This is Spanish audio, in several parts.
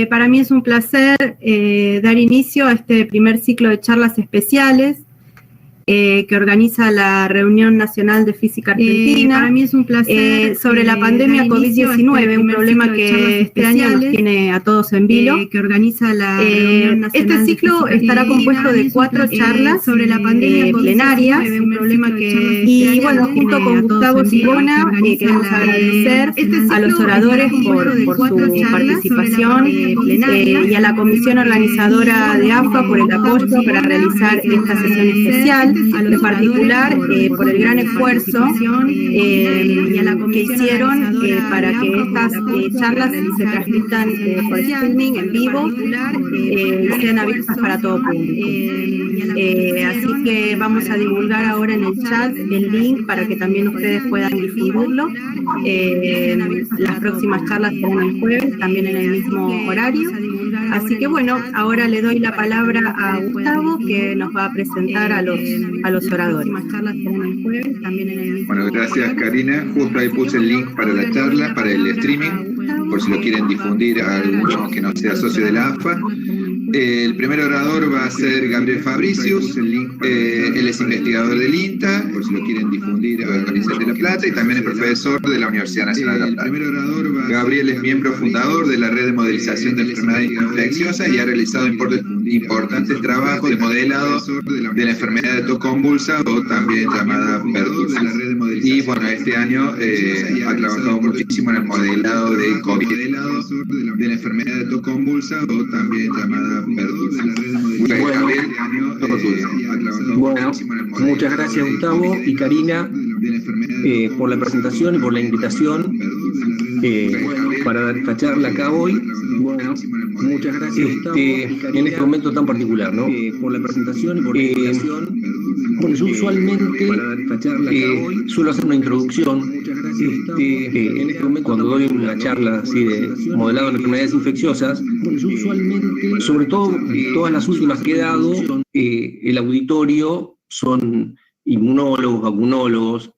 Para mí es un placer dar inicio a este primer ciclo de charlas especiales que organiza la Reunión Nacional de Física Argentina. Para mí es un placer sobre la pandemia COVID-19, un problema que este año nos tiene a todos en vilo. Que organiza la Reunión Nacional este ciclo estará compuesto de 4 charlas sobre la pandemia plenarias, un problema que y bueno, junto con Gustavo Sibona, queremos agradecer a los oradores por su participación y a la comisión organizadora de AFA por el apoyo para realizar esta sesión especial. En particular por el gran esfuerzo que hicieron para que estas charlas se transmitan por streaming en vivo y sean abiertas para todo público. Así que vamos a divulgar ahora en el chat el link para que también ustedes puedan difundirlo. Las próximas charlas serán el jueves, también en el mismo horario. Así que bueno, ahora le doy la palabra a Gustavo, que nos va a presentar a los oradores. Bueno, gracias Karina. Justo ahí puse el link para la charla, para el streaming, por si lo quieren difundir a alguno que no sea socio de la AFA. El primer orador va a ser Gabriel Fabricius, él es investigador del INTA, por si lo quieren difundir a la Universidad de La Plata, y también es profesor de la Universidad Nacional de La Plata. Gabriel es miembro fundador de la Red de Modelización de Enfermedades Infecciosas y ha realizado importantes trabajos de modelado de la enfermedad de tos convulsa, o también llamada pertussis. Y bueno, este año ha trabajado muchísimo en el modelado de COVID. De la enfermedad de tos convulsa, o también llamada pertussis. Bueno, muchas gracias Gustavo y Karina por la presentación y por la invitación para dar esta charla acá hoy. Bueno, muchas gracias en este momento tan particular, ¿no? Por la presentación y por la invitación. Bueno, yo usualmente suelo hacer una introducción cuando doy una charla así de modelado de enfermedades infecciosas. Bueno, yo usualmente, sobre todo todas las últimas que he dado, el auditorio son inmunólogos, vacunólogos,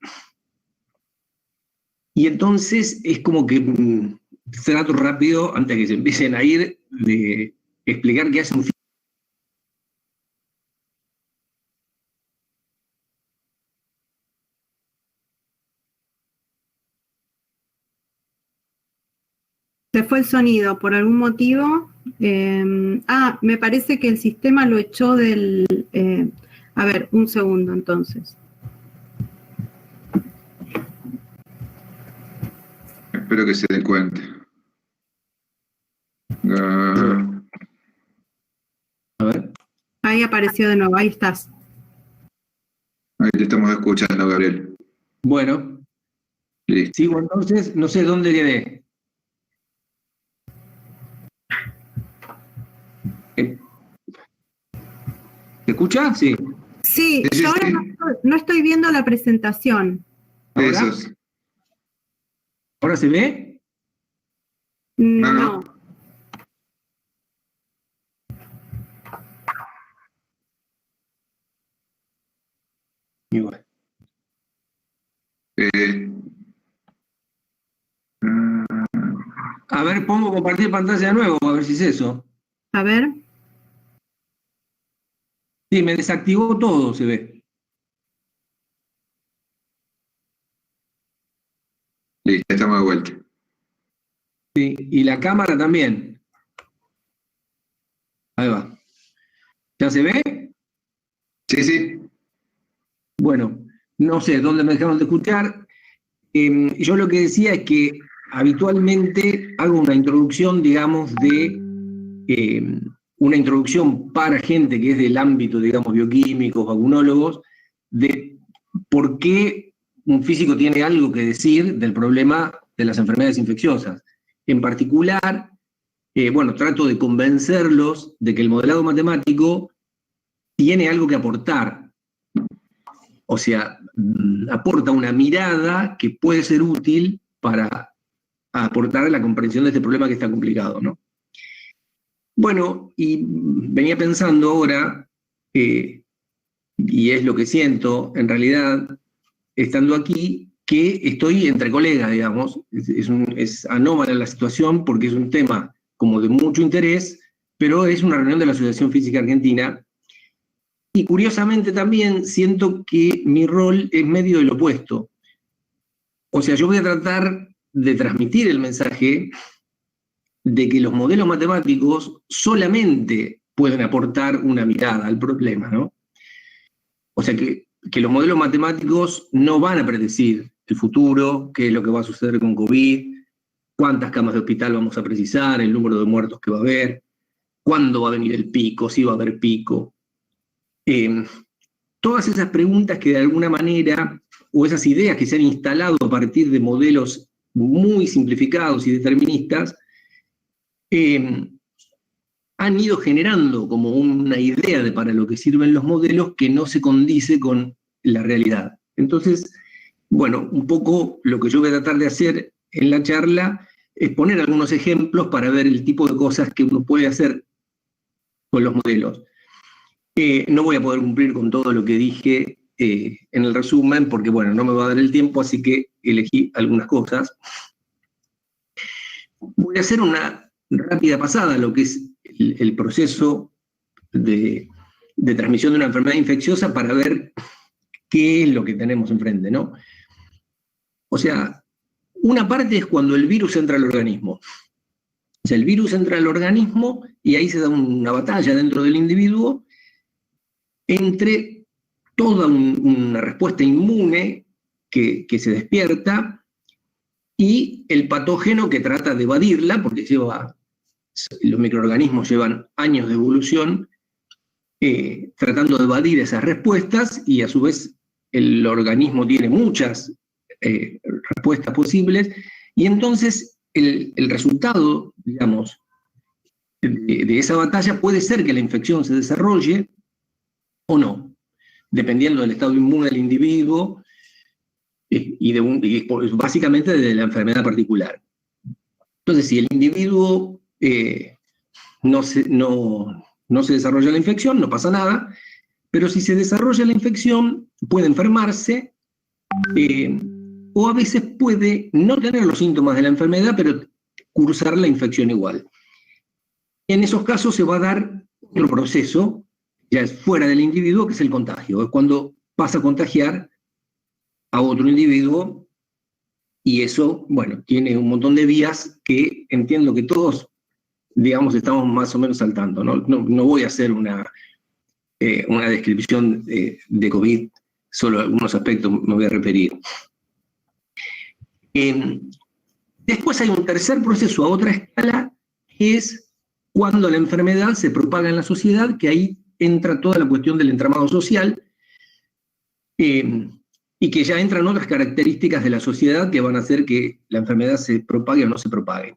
y entonces es como que trato rápido, antes de que se empiecen a ir, de explicar qué hace un físico. Se fue el sonido por algún motivo. Me parece que el sistema lo echó del... a ver, un segundo entonces. Espero que se den cuenta. A ver. Ahí apareció de nuevo, ahí estás. Ahí te estamos escuchando, Gabriel. Bueno. Listo. Sigo entonces, no sé dónde quedé. ¿Se escucha? Sí. Sí, yo ahora no estoy viendo la presentación. ¿Ahora? ¿Ahora se ve? No. Igual. A ver, pongo compartir pantalla de nuevo, a ver si es eso. A ver. Sí, me desactivó todo, se ve. Listo, estamos de vuelta. Sí, y la cámara también. Ahí va. ¿Ya se ve? Sí, sí. Bueno, no sé dónde me dejaron de escuchar. Yo lo que decía es que habitualmente hago una introducción, digamos, una introducción para gente que es del ámbito, digamos, bioquímicos, vacunólogos, de por qué un físico tiene algo que decir del problema de las enfermedades infecciosas. En particular, bueno, trato de convencerlos de que el modelado matemático tiene algo que aportar. O sea, aporta una mirada que puede ser útil para aportar a la comprensión de este problema que está complicado, ¿no? Bueno, y venía pensando ahora, y es lo que siento, en realidad, estando aquí, que estoy entre colegas, digamos. Es anómala la situación porque es un tema como de mucho interés, pero es una reunión de la Asociación Física Argentina. Y curiosamente también siento que mi rol es medio del opuesto. O sea, yo voy a tratar de transmitir el mensaje de que los modelos matemáticos solamente pueden aportar una mirada al problema, ¿no? O sea, que los modelos matemáticos no van a predecir el futuro, qué es lo que va a suceder con COVID, cuántas camas de hospital vamos a precisar, el número de muertos que va a haber, cuándo va a venir el pico, si va a haber pico. Todas esas preguntas que de alguna manera, o esas ideas que se han instalado a partir de modelos muy simplificados y deterministas, han ido generando como una idea de para lo que sirven los modelos que no se condice con la realidad. Entonces, bueno, un poco lo que yo voy a tratar de hacer en la charla es poner algunos ejemplos para ver el tipo de cosas que uno puede hacer con los modelos. No voy a poder cumplir con todo lo que dije en el resumen, porque bueno, no me va a dar el tiempo, así que elegí algunas cosas. Voy a hacer una rápida pasada a lo que es el proceso de transmisión de una enfermedad infecciosa para ver qué es lo que tenemos enfrente, ¿no? O sea, una parte es cuando el virus entra al organismo. O sea, el virus entra al organismo y ahí se da una batalla dentro del individuo entre toda una respuesta inmune que se despierta y el patógeno que trata de evadirla, porque los microorganismos llevan años de evolución tratando de evadir esas respuestas, y a su vez el organismo tiene muchas respuestas posibles, y entonces el resultado, digamos, de esa batalla puede ser que la infección se desarrolle o no, dependiendo del estado inmune del individuo y básicamente de la enfermedad particular. Entonces, si el individuo no se desarrolla la infección, no pasa nada, pero si se desarrolla la infección, puede enfermarse, o a veces puede no tener los síntomas de la enfermedad, pero cursar la infección igual. En esos casos se va a dar otro proceso, ya es fuera del individuo, que es el contagio. Es cuando pasa a contagiar a otro individuo, y eso, bueno, tiene un montón de vías que entiendo que todos, digamos, estamos más o menos saltando. No voy a hacer una descripción de COVID, solo algunos aspectos me voy a referir. Después hay un tercer proceso a otra escala, que es cuando la enfermedad se propaga en la sociedad, que ahí entra toda la cuestión del entramado social, y que ya entran otras características de la sociedad que van a hacer que la enfermedad se propague o no se propague.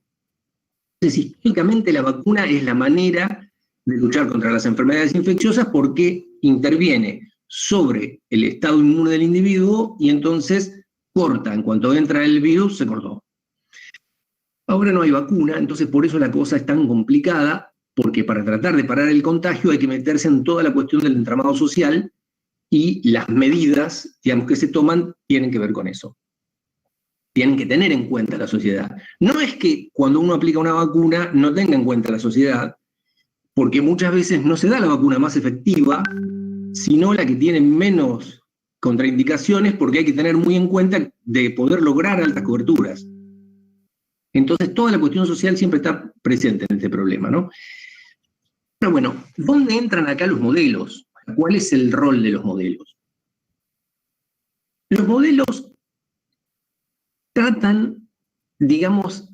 Entonces, históricamente la vacuna es la manera de luchar contra las enfermedades infecciosas porque interviene sobre el estado inmune del individuo y entonces corta. En cuanto entra el virus, se cortó. Ahora no hay vacuna, entonces por eso la cosa es tan complicada, porque para tratar de parar el contagio hay que meterse en toda la cuestión del entramado social, y las medidas, digamos, que se toman tienen que ver con eso. Tienen que tener en cuenta la sociedad. No es que cuando uno aplica una vacuna no tenga en cuenta la sociedad, porque muchas veces no se da la vacuna más efectiva, sino la que tiene menos contraindicaciones, porque hay que tener muy en cuenta de poder lograr altas coberturas. Entonces toda la cuestión social siempre está presente en este problema, ¿no? Pero bueno, ¿dónde entran acá los modelos? ¿Cuál es el rol de los modelos? Los modelos tratan, digamos,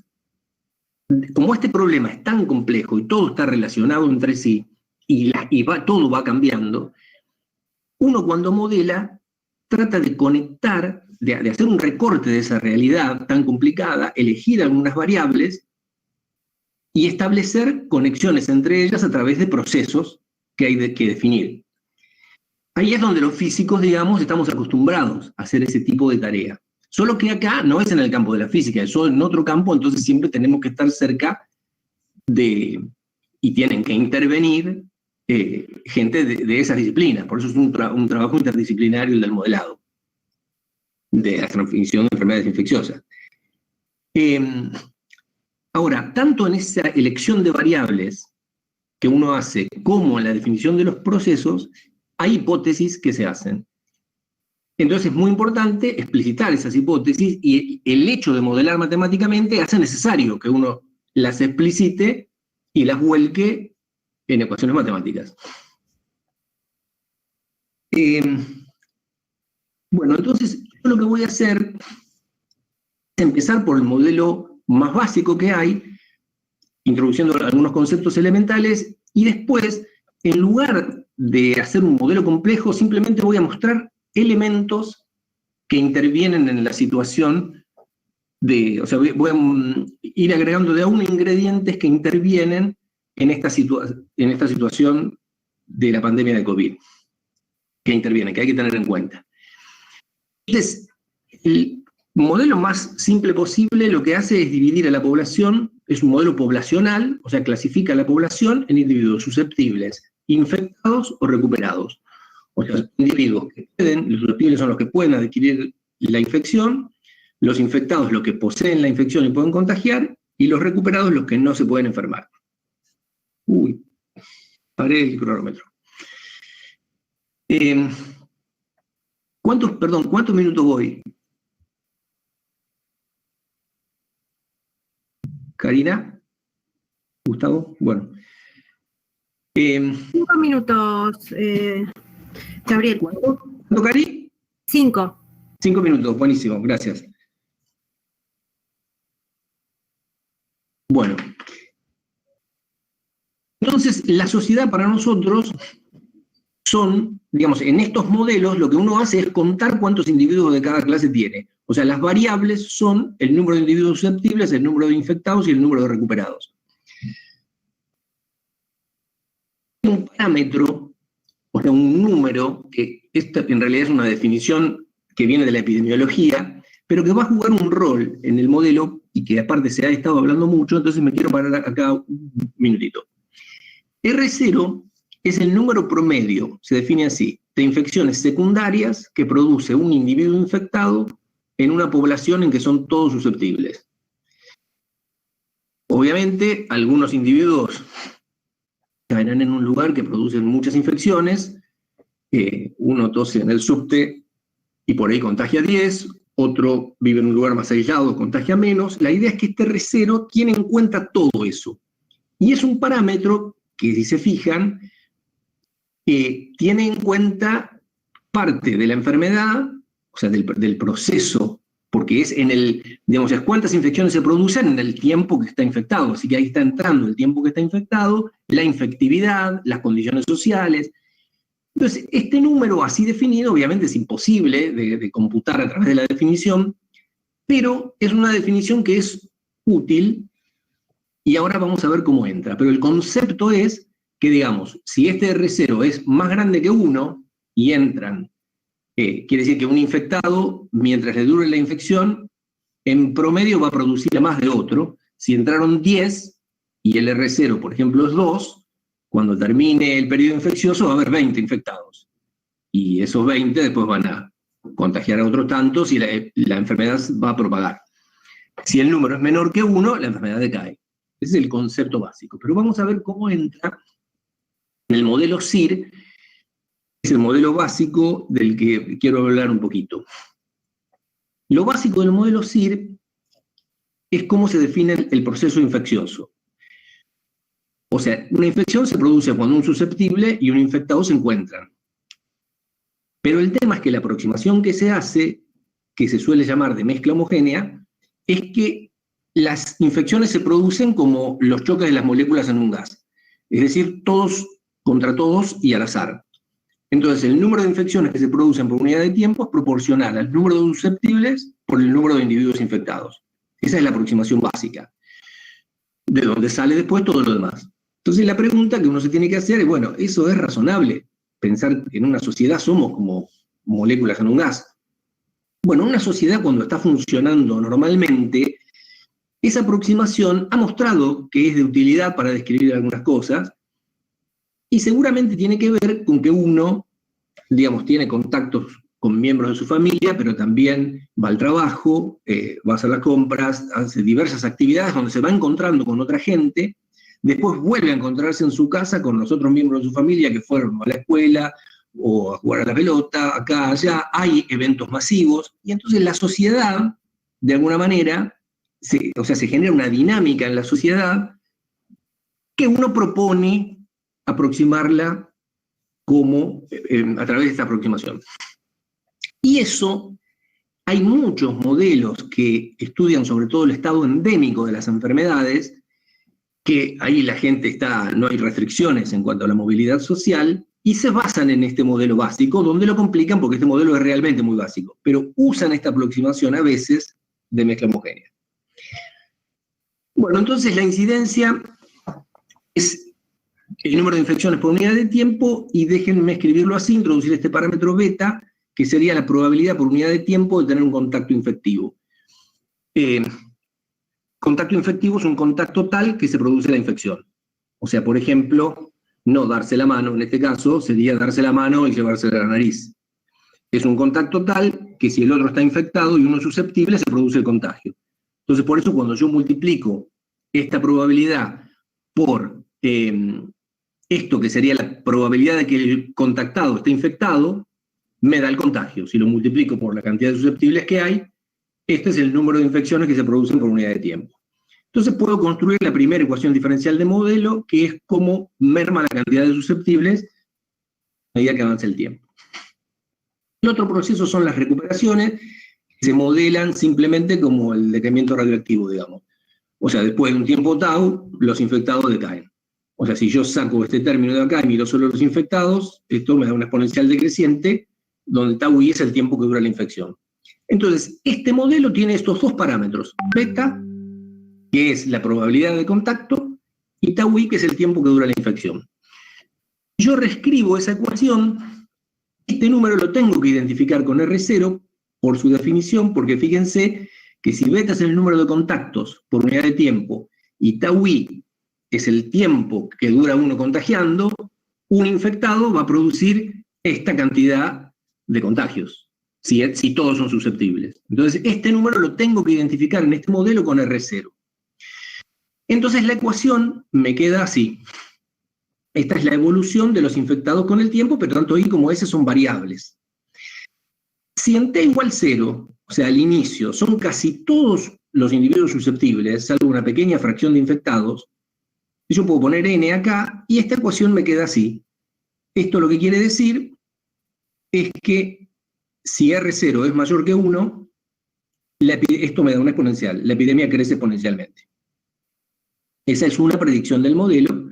como este problema es tan complejo y todo está relacionado entre sí, y todo va cambiando, uno cuando modela trata de conectar, de hacer un recorte de esa realidad tan complicada, elegir algunas variables y establecer conexiones entre ellas a través de procesos que hay que definir. Ahí es donde los físicos, digamos, estamos acostumbrados a hacer ese tipo de tarea. Solo que acá no es en el campo de la física, es en otro campo, entonces siempre tenemos que estar cerca y tienen que intervenir gente de esas disciplinas. Por eso es un trabajo interdisciplinario el del modelado, de la transmisión de enfermedades infecciosas. Ahora, tanto en esa elección de variables que uno hace como en la definición de los procesos, hay hipótesis que se hacen. Entonces es muy importante explicitar esas hipótesis y el hecho de modelar matemáticamente hace necesario que uno las explicite y las vuelque en ecuaciones matemáticas. Bueno, entonces yo lo que voy a hacer es empezar por el modelo más básico que hay, introduciendo algunos conceptos elementales, y después, en lugar de hacer un modelo complejo, simplemente voy a mostrar elementos que intervienen en la situación o sea, voy a ir agregando de a uno ingredientes que intervienen en esta situación de la pandemia de COVID, que intervienen, que hay que tener en cuenta. Entonces, el modelo más simple posible lo que hace es dividir a la población, es un modelo poblacional, o sea, clasifica a la población en individuos susceptibles, infectados o recuperados. O sea, individuos que pueden, los susceptibles son los que pueden adquirir la infección, los infectados los que poseen la infección y pueden contagiar, y los recuperados los que no se pueden enfermar. Uy, paré el cronómetro. ¿Cuántos minutos voy? ¿Karina? ¿Gustavo? Bueno. 5 minutos, Gabriel. ¿Cuánto, Cari? 5. 5 minutos, buenísimo, gracias. Bueno. Entonces, la sociedad para nosotros son, digamos, en estos modelos lo que uno hace es contar cuántos individuos de cada clase tiene. O sea, las variables son el número de individuos susceptibles, el número de infectados y el número de recuperados. Un parámetro, o sea, un número, que esta en realidad es una definición que viene de la epidemiología, pero que va a jugar un rol en el modelo y que aparte se ha estado hablando mucho, entonces me quiero parar acá un minutito. R0 es el número promedio, se define así, de infecciones secundarias que produce un individuo infectado en una población en que son todos susceptibles. Obviamente, algunos individuos caerán en un lugar que producen muchas infecciones, uno tose en el subte y por ahí contagia 10, otro vive en un lugar más aislado, contagia menos. La idea es que este R0 tiene en cuenta todo eso. Y es un parámetro que, si se fijan, tiene en cuenta parte de la enfermedad, o sea, del proceso, porque es digamos, es cuántas infecciones se producen en el tiempo que está infectado, así que ahí está entrando el tiempo que está infectado, la infectividad, las condiciones sociales. Entonces, este número así definido, obviamente es imposible de computar a través de la definición, pero es una definición que es útil, y ahora vamos a ver cómo entra. Pero el concepto es que, digamos, si este R0 es más grande que 1, y entran, quiere decir que un infectado, mientras le dure la infección, en promedio va a producir a más de otro. Si entraron 10, y el R0, por ejemplo, es 2, cuando termine el periodo infeccioso va a haber 20 infectados. Y esos 20 después van a contagiar a otros tantos y la enfermedad va a propagar. Si el número es menor que 1, la enfermedad decae. Ese es el concepto básico. Pero vamos a ver cómo entra en el modelo SIR, es el modelo básico del que quiero hablar un poquito. Lo básico del modelo SIR es cómo se define el proceso infeccioso. O sea, una infección se produce cuando un susceptible y un infectado se encuentran. Pero el tema es que la aproximación que se hace, que se suele llamar de mezcla homogénea, es que las infecciones se producen como los choques de las moléculas en un gas. Es decir, todos contra todos y al azar. Entonces, el número de infecciones que se producen por unidad de tiempo es proporcional al número de susceptibles por el número de individuos infectados. Esa es la aproximación básica, de donde sale después todo lo demás. Entonces, la pregunta que uno se tiene que hacer es, bueno, ¿eso es razonable? Pensar que en una sociedad somos como moléculas en un gas. Bueno, una sociedad cuando está funcionando normalmente, esa aproximación ha mostrado que es de utilidad para describir algunas cosas, y seguramente tiene que ver con que uno, digamos, tiene contactos con miembros de su familia, pero también va al trabajo, va a hacer las compras, hace diversas actividades donde se va encontrando con otra gente, después vuelve a encontrarse en su casa con los otros miembros de su familia que fueron a la escuela o a jugar a la pelota, acá, allá, hay eventos masivos, y entonces la sociedad, de alguna manera, se genera una dinámica en la sociedad que uno propone aproximarla como a través de esta aproximación. Y eso, hay muchos modelos que estudian sobre todo el estado endémico de las enfermedades, que ahí la gente no hay restricciones en cuanto a la movilidad social, y se basan en este modelo básico, donde lo complican porque este modelo es realmente muy básico, pero usan esta aproximación a veces de mezcla homogénea. Bueno, entonces la incidencia es el número de infecciones por unidad de tiempo, y déjenme escribirlo así, introducir este parámetro beta, que sería la probabilidad por unidad de tiempo de tener un contacto infectivo. Contacto infectivo es un contacto tal que se produce la infección. O sea, por ejemplo, no darse la mano, en este caso, sería darse la mano y llevarse la nariz. Es un contacto tal que si el otro está infectado y uno es susceptible, se produce el contagio. Entonces, por eso cuando yo multiplico esta probabilidad por esto que sería la probabilidad de que el contactado esté infectado, me da el contagio. Si lo multiplico por la cantidad de susceptibles que hay, este es el número de infecciones que se producen por unidad de tiempo. Entonces puedo construir la primera ecuación diferencial de modelo, que es cómo merma la cantidad de susceptibles a medida que avanza el tiempo. El otro proceso son las recuperaciones, que se modelan simplemente como el decaimiento radioactivo, digamos. O sea, después de un tiempo tau, los infectados decaen. O sea, si yo saco este término de acá y miro solo los infectados, esto me da una exponencial decreciente, donde tau i es el tiempo que dura la infección. Entonces, este modelo tiene estos dos parámetros, beta, que es la probabilidad de contacto, y tau i, que es el tiempo que dura la infección. Yo reescribo esa ecuación, este número lo tengo que identificar con R0 por su definición, porque fíjense que si beta es el número de contactos por unidad de tiempo y tau i es el tiempo que dura uno contagiando, un infectado va a producir esta cantidad de contagios, si todos son susceptibles. Entonces, este número lo tengo que identificar en este modelo con R0. Entonces, la ecuación me queda así. Esta es la evolución de los infectados con el tiempo, pero tanto I como S son variables. Si en T igual 0, o sea, al inicio, son casi todos los individuos susceptibles, salvo una pequeña fracción de infectados, yo puedo poner N acá, y esta ecuación me queda así. Esto lo que quiere decir es que si R0 es mayor que 1, esto me da una exponencial, la epidemia crece exponencialmente. Esa es una predicción del modelo.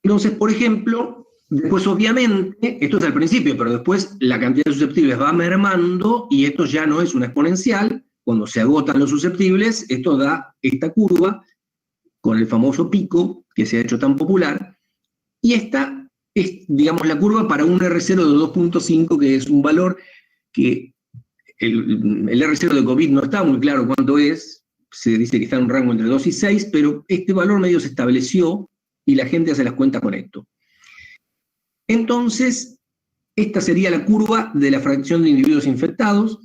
Entonces, por ejemplo, después obviamente, esto es al principio, pero después la cantidad de susceptibles va mermando y esto ya no es una exponencial. Cuando se agotan los susceptibles, esto da esta curva con el famoso pico que se ha hecho tan popular. Y esta es, digamos, la curva para un R0 de 2.5, que es un valor que el R0 de COVID no está muy claro cuánto es. Se dice que está en un rango entre 2 y 6, pero este valor medio se estableció y la gente hace las cuentas con esto. Entonces, esta sería la curva de la fracción de individuos infectados.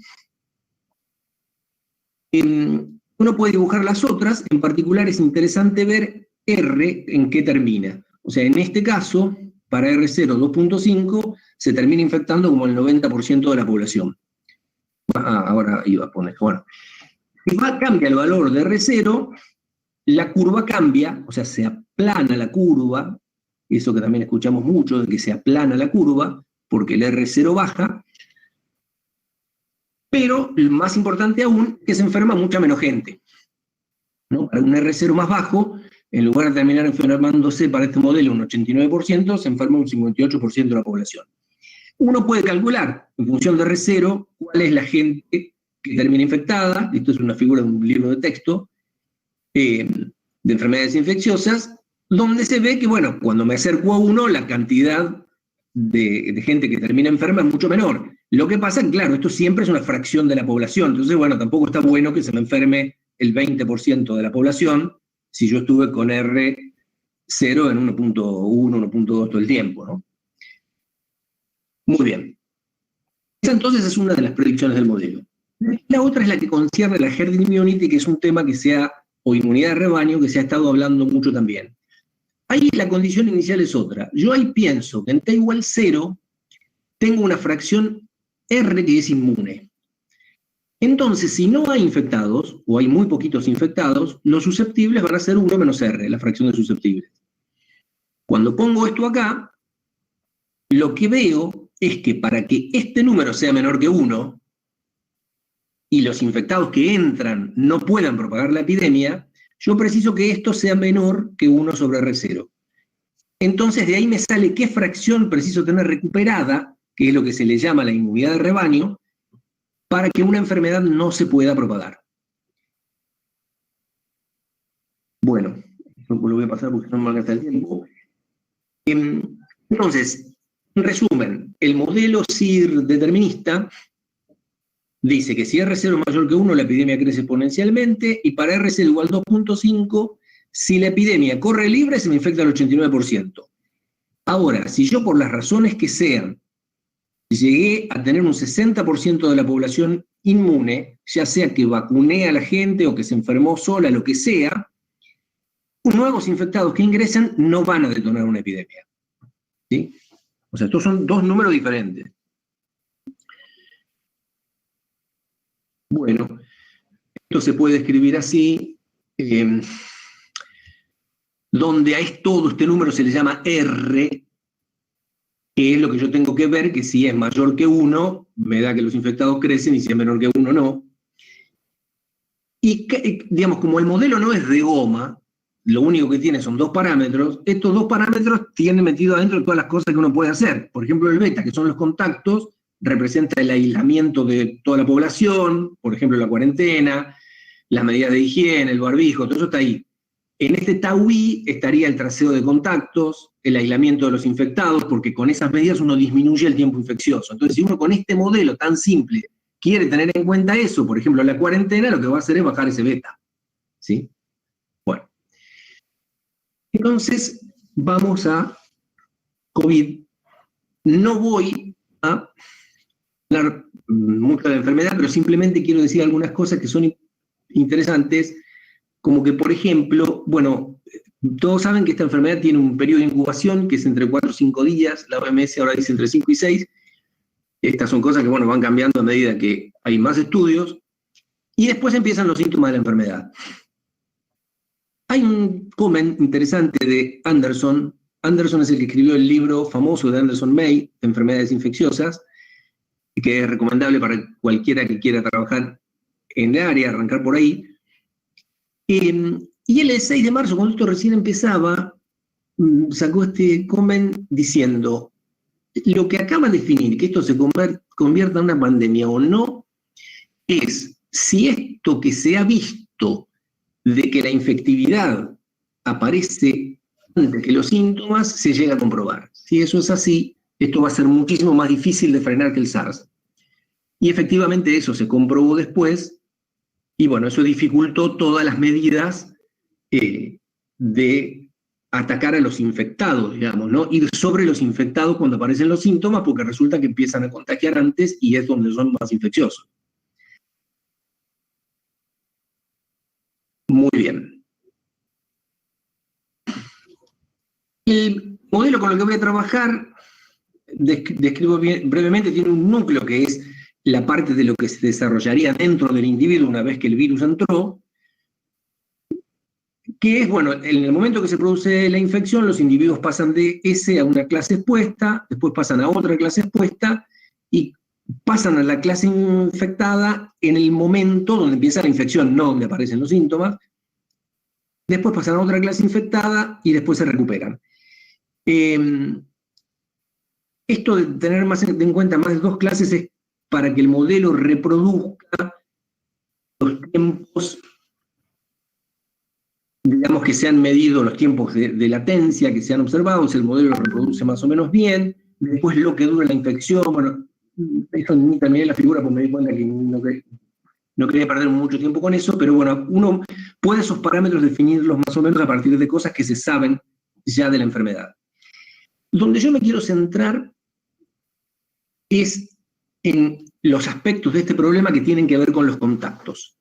Uno puede dibujar las otras, en particular es interesante ver R en qué termina. O sea, en este caso, para R0 2.5, se termina infectando como el 90% de la población. Ahora iba a poner, bueno. Si cambia el valor de R0, la curva cambia, o sea, se aplana la curva, eso que también escuchamos mucho, de que se aplana la curva, porque el R0 baja, pero lo más importante aún, que se enferma mucha menos gente, ¿no? Para un R0 más bajo, en lugar de terminar enfermándose para este modelo un 89%, se enferma un 58% de la población. Uno puede calcular, en función de R0, cuál es la gente que termina infectada. Esto es una figura de un libro de texto, de enfermedades infecciosas, donde se ve que, bueno, cuando me acerco a uno, la cantidad de gente que termina enferma es mucho menor. Lo que pasa, claro, esto siempre es una fracción de la población, entonces, bueno, tampoco está bueno que se me enferme el 20% de la población si yo estuve con R0 en 1.1, 1.2 todo el tiempo, ¿no? Muy bien. Esa entonces es una de las predicciones del modelo. La otra es la que concierne la herd immunity, que es un tema o inmunidad de rebaño, que se ha estado hablando mucho también. Ahí la condición inicial es otra. Yo ahí pienso que en t igual 0 tengo una fracción R que es inmune. Entonces, si no hay infectados, o hay muy poquitos infectados, los susceptibles van a ser 1 menos R, la fracción de susceptibles. Cuando pongo esto acá, lo que veo es que para que este número sea menor que 1, y los infectados que entran no puedan propagar la epidemia, yo preciso que esto sea menor que 1 sobre R0. Entonces de ahí me sale qué fracción preciso tener recuperada, que es lo que se le llama la inmunidad de rebaño, para que una enfermedad no se pueda propagar. Bueno, lo voy a pasar porque no me alcanza el tiempo. Entonces, en resumen, el modelo SIR determinista dice que si R0 es mayor que 1, la epidemia crece exponencialmente, y para R0 igual 2.5, si la epidemia corre libre, se me infecta al 89%. Ahora, si yo por las razones que sean, llegué a tener un 60% de la población inmune, ya sea que vacuné a la gente o que se enfermó sola, lo que sea, nuevos infectados que ingresan no van a detonar una epidemia. ¿Sí? O sea, estos son dos números diferentes. Bueno, esto se puede escribir así, donde a todo este número se le llama R, que es lo que yo tengo que ver, que si es mayor que 1, me da que los infectados crecen, y si es menor que 1, no. Y, digamos, como el modelo no es de goma, lo único que tiene son 2 parámetros, estos 2 parámetros tienen metido adentro todas las cosas que uno puede hacer. Por ejemplo, el beta, que son los contactos, representa el aislamiento de toda la población, por ejemplo, la cuarentena, las medidas de higiene, el barbijo, todo eso está ahí. En este tau I estaría el traceo de contactos, el aislamiento de los infectados, porque con esas medidas uno disminuye el tiempo infeccioso. Entonces, si uno con este modelo tan simple quiere tener en cuenta eso, por ejemplo, la cuarentena, lo que va a hacer es bajar ese beta. ¿Sí? Bueno. Entonces, vamos a COVID. No voy a hablar mucho de la enfermedad, pero simplemente quiero decir algunas cosas que son interesantes, como que, por ejemplo, bueno, todos saben que esta enfermedad tiene un periodo de incubación que es entre 4 o 5 días, la OMS ahora dice entre 5 y 6, estas son cosas que, bueno, van cambiando a medida que hay más estudios, y después empiezan los síntomas de la enfermedad. Hay un comment interesante de Anderson. Anderson es el que escribió el libro famoso de Anderson May, Enfermedades Infecciosas, que es recomendable para cualquiera que quiera trabajar en el área, arrancar por ahí. Y él el 6 de marzo, cuando esto recién empezaba, sacó este comment diciendo: lo que acaba de definir que esto se convierta en una pandemia o no, es si esto que se ha visto de que la infectividad aparece antes que los síntomas se llega a comprobar. Si eso es así, esto va a ser muchísimo más difícil de frenar que el SARS. Y efectivamente eso se comprobó después, y bueno, eso dificultó todas las medidas de atacar a los infectados, digamos, ¿no? Ir sobre los infectados cuando aparecen los síntomas, porque resulta que empiezan a contagiar antes y es donde son más infecciosos. Muy bien. El modelo con el que voy a trabajar, describo brevemente, tiene un núcleo que es la parte de lo que se desarrollaría dentro del individuo una vez que el virus entró, que es, bueno, en el momento que se produce la infección, los individuos pasan de S a una clase expuesta, después pasan a otra clase expuesta, y pasan a la clase infectada en el momento donde empieza la infección, no donde aparecen los síntomas. Después pasan a otra clase infectada y después se recuperan. Esto de tener más en cuenta más de 2 clases es para que el modelo reproduzca los tiempos, digamos, que se han medido, los tiempos de latencia que se han observado, si el modelo lo reproduce más o menos bien, después lo que dura la infección. Bueno, esto ni terminé la figura porque me di cuenta que no quería perder mucho tiempo con eso, pero bueno, uno puede esos parámetros definirlos más o menos a partir de cosas que se saben ya de la enfermedad. Donde yo me quiero centrar es en los aspectos de este problema que tienen que ver con los contactos.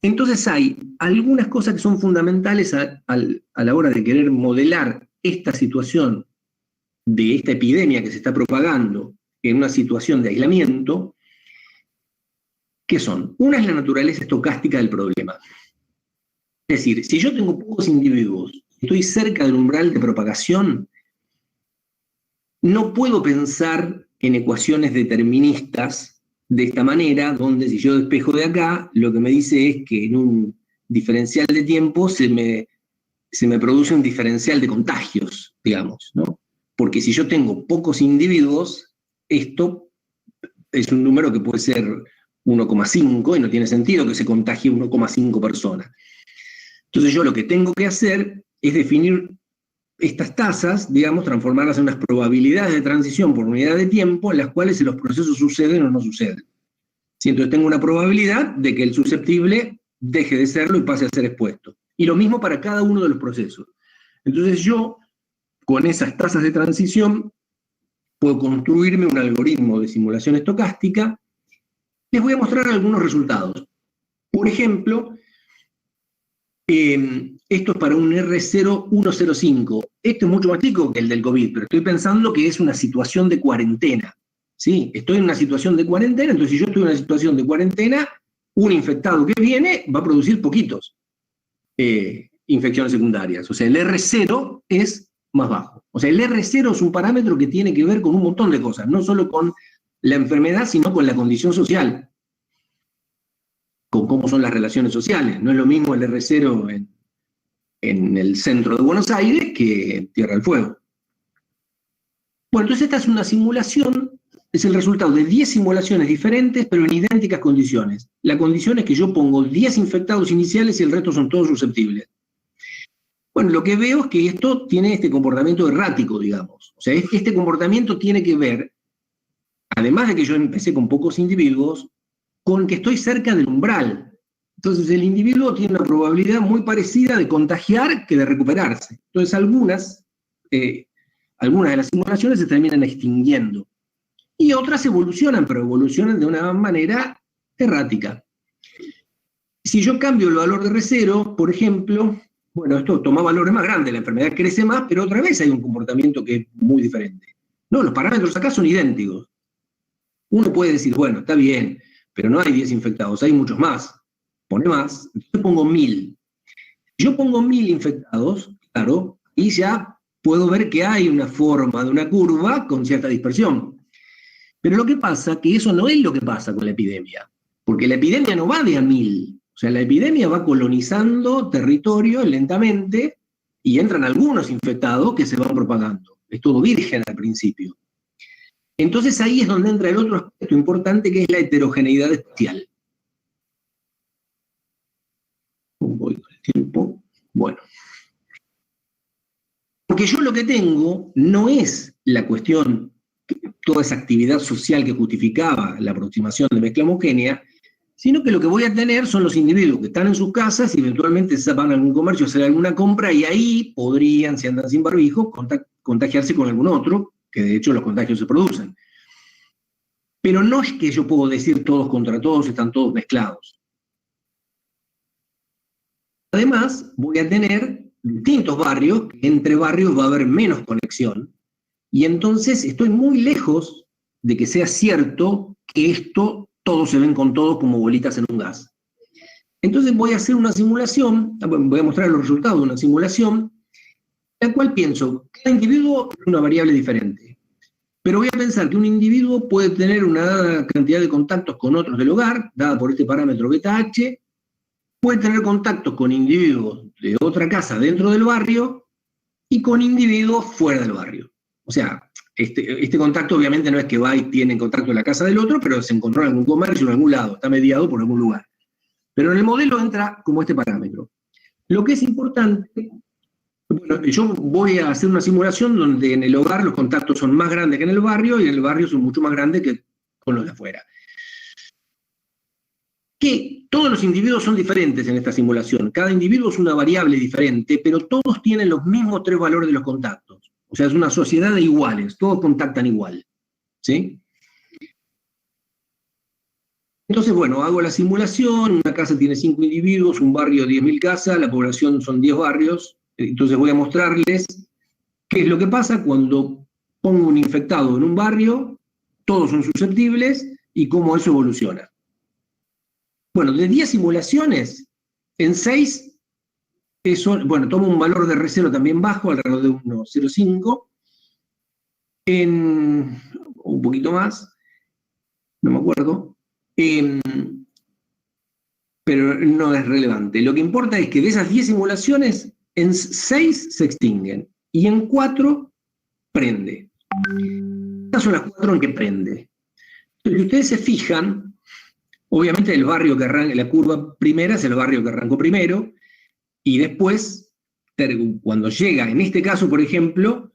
Entonces hay algunas cosas que son fundamentales a la hora de querer modelar esta situación de esta epidemia que se está propagando en una situación de aislamiento, que son, una es la naturaleza estocástica del problema. Es decir, si yo tengo pocos individuos, estoy cerca del umbral de propagación, no puedo pensar en ecuaciones deterministas de esta manera, donde si yo despejo de acá, lo que me dice es que en un diferencial de tiempo se me produce un diferencial de contagios, digamos, ¿no? Porque si yo tengo pocos individuos, esto es un número que puede ser 1,5 y no tiene sentido que se contagie 1,5 personas. Entonces yo lo que tengo que hacer es definir estas tasas, digamos, transformarlas en unas probabilidades de transición por unidad de tiempo en las cuales los procesos suceden o no suceden. ¿Sí? Entonces tengo una probabilidad de que el susceptible deje de serlo y pase a ser expuesto. Y lo mismo para cada uno de los procesos. Entonces yo, con esas tasas de transición, puedo construirme un algoritmo de simulación estocástica. Les voy a mostrar algunos resultados. Por ejemplo, esto es para un R0105. Esto es mucho más chico que el del COVID, pero estoy pensando que es una situación de cuarentena. ¿Sí? Estoy en una situación de cuarentena, entonces si yo estoy en una situación de cuarentena, un infectado que viene va a producir poquitos infecciones secundarias. O sea, el R0 es más bajo. O sea, el R0 es un parámetro que tiene que ver con un montón de cosas, no solo con la enfermedad, sino con la condición social, con cómo son las relaciones sociales. No es lo mismo el R0 en el centro de Buenos Aires que en Tierra del Fuego. Bueno, entonces esta es una simulación, es el resultado de 10 simulaciones diferentes, pero en idénticas condiciones. La condición es que yo pongo 10 infectados iniciales y el resto son todos susceptibles. Bueno, lo que veo es que esto tiene este comportamiento errático, digamos. O sea, este comportamiento tiene que ver, además de que yo empecé con pocos individuos, con que estoy cerca del umbral. Entonces el individuo tiene una probabilidad muy parecida de contagiar que de recuperarse. Entonces algunas de las simulaciones se terminan extinguiendo. Y otras evolucionan, pero evolucionan de una manera errática. Si yo cambio el valor de R0, por ejemplo, bueno, esto toma valores más grandes, la enfermedad crece más, pero otra vez hay un comportamiento que es muy diferente. No, los parámetros acá son idénticos. Uno puede decir, bueno, está bien, pero no hay 10 infectados, hay muchos más. Pone más, entonces pongo 1000. Si yo pongo 1000 infectados, claro, y ya puedo ver que hay una forma de una curva con cierta dispersión. Pero lo que pasa es que eso no es lo que pasa con la epidemia, porque la epidemia no va de a 1000. O sea, la epidemia va colonizando territorio lentamente y entran algunos infectados que se van propagando. Es todo virgen al principio. Entonces ahí es donde entra el otro aspecto importante, que es la heterogeneidad espacial. Voy con el tiempo. Bueno. Porque yo lo que tengo no es la cuestión, toda esa actividad social que justificaba la aproximación de mezcla homogénea, sino que lo que voy a tener son los individuos que están en sus casas y eventualmente se van a algún comercio a hacer alguna compra, y ahí podrían, si andan sin barbijo, contagiarse con algún otro, que de hecho los contagios se producen. Pero no es que yo puedo decir todos contra todos, están todos mezclados. Además, voy a tener distintos barrios, que entre barrios va a haber menos conexión, y entonces estoy muy lejos de que sea cierto que esto todos se ven con todos como bolitas en un gas. Entonces voy a hacer una simulación, voy a mostrar los resultados de una simulación, en la cual pienso, cada individuo es una variable diferente. Pero voy a pensar que un individuo puede tener una dada cantidad de contactos con otros del hogar, dada por este parámetro beta H, puede tener contactos con individuos de otra casa dentro del barrio y con individuos fuera del barrio. O sea, este contacto obviamente no es que va y tiene contacto en la casa del otro, pero se encontró en algún comercio, en algún lado, está mediado por algún lugar. Pero en el modelo entra como este parámetro. Lo que es importante, bueno, yo voy a hacer una simulación donde en el hogar los contactos son más grandes que en el barrio, y en el barrio son mucho más grandes que con los de afuera. Que todos los individuos son diferentes en esta simulación. Cada individuo es una variable diferente, pero todos tienen los mismos 3 valores de los contactos. O sea, es una sociedad de iguales, todos contactan igual. ¿Sí? Entonces, bueno, hago la simulación, una casa tiene 5 individuos, un barrio 10.000 casas, la población son 10 barrios, entonces voy a mostrarles qué es lo que pasa cuando pongo un infectado en un barrio, todos son susceptibles, y cómo eso evoluciona. Bueno, de 10 simulaciones, en 6, bueno, tomo un valor de R0 también bajo, alrededor de 1,05, en un poquito más, no me acuerdo, pero no es relevante. Lo que importa es que de esas 10 simulaciones, en 6 se extinguen y en 4 prende. Estas son las 4 en que prende. Entonces, si ustedes se fijan, obviamente el barrio que arranca, la curva primera es el barrio que arrancó primero, y después, cuando llega, en este caso, por ejemplo,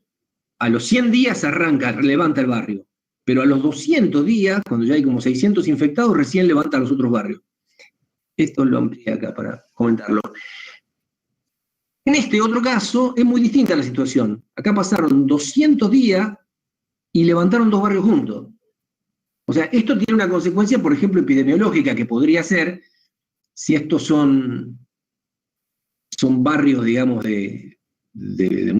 a los 100 días arranca, levanta el barrio, pero a los 200 días, cuando ya hay como 600 infectados, recién levanta a los otros barrios. Esto lo amplié acá para comentarlo. En este otro caso, es muy distinta la situación. Acá pasaron 200 días y levantaron 2 barrios juntos. O sea, esto tiene una consecuencia, por ejemplo, epidemiológica, que podría ser, si estos son barrios, digamos, de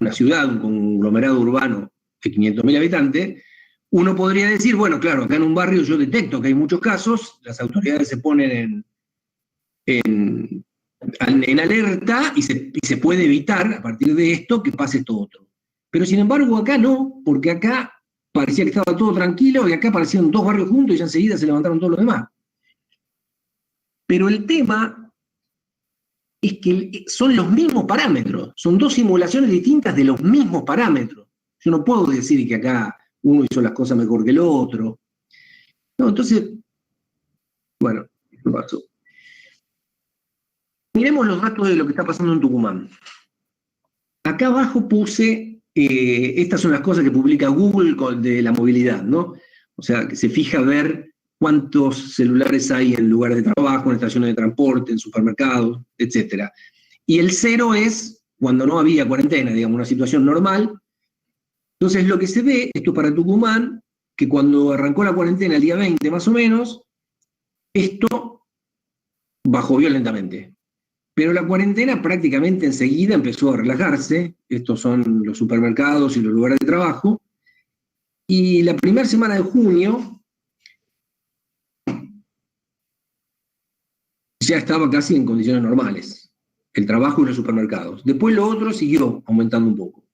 una ciudad, un conglomerado urbano de 500.000 habitantes, uno podría decir, bueno, claro, acá en un barrio yo detecto que hay muchos casos, las autoridades se ponen en alerta y se puede evitar, a partir de esto, que pase esto otro. Pero sin embargo acá no, porque acá parecía que estaba todo tranquilo y acá aparecieron 2 barrios juntos y ya enseguida se levantaron todos los demás. Pero el tema es que son los mismos parámetros, son 2 simulaciones distintas de los mismos parámetros. Yo no puedo decir que acá uno hizo las cosas mejor que el otro. No, entonces, bueno, esto pasó. Miremos los datos de lo que está pasando en Tucumán. Acá abajo puse, estas son las cosas que publica Google de la movilidad, ¿no? O sea, que se fija a ver cuántos celulares hay en lugares de trabajo, en estaciones de transporte, en supermercados, etc. Y el 0 es cuando no había cuarentena, digamos, una situación normal. Entonces lo que se ve, esto para Tucumán, que cuando arrancó la cuarentena el día 20 más o menos, esto bajó violentamente. Pero la cuarentena prácticamente enseguida empezó a relajarse, estos son los supermercados y los lugares de trabajo, y la primera semana de junio ya estaba casi en condiciones normales, el trabajo y los supermercados. Después lo otro siguió aumentando un poco.